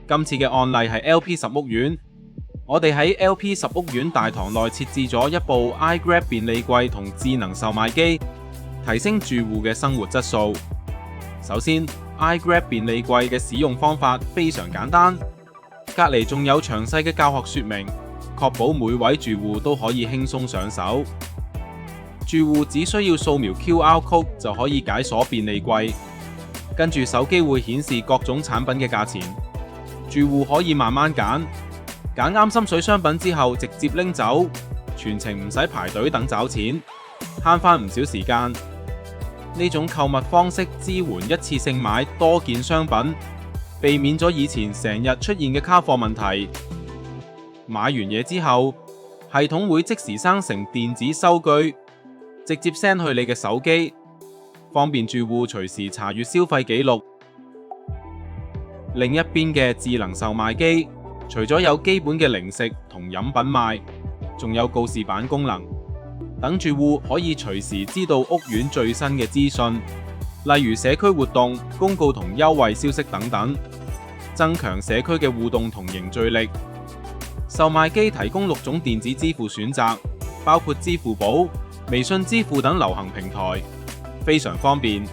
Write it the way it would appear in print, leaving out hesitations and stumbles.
今次嘅案例係 LP10 屋苑，我哋喺 LP10 屋苑大堂內設置咗一部 iGrab 便利櫃同智能售賣機，提升住戶嘅生活質素。首先， iGrab 便利櫃嘅使用方法非常簡單，隔離仲有詳細嘅教學說明，確保每位住戶都可以輕鬆上手。住戶只需要掃描 QR code 就可以解鎖便利櫃，跟住手機會顯示各種產品嘅價錢，住戶可以慢慢揀啱心水商品之後直接拎走，全程唔使排隊等找錢，慳返唔少時間。呢種購物方式支援一次性買多件商品，避免咗以前成日出現嘅卡貨問題。買完嘢之後，系統會即時生成電子收據，直接 send 去你嘅手機，方便住戶隨時查閱消費記錄。另一邊嘅智能售賣機，除咗有基本嘅零食同飲品賣，仲有告示板功能，等住戶可以隨時知道屋苑最新嘅資訊，例如社區活動、公告同優惠消息等等，增強社區嘅互動同凝聚力。售賣機提供6種電子支付選擇，包括支付寶、微信支付等流行平台，非常方便。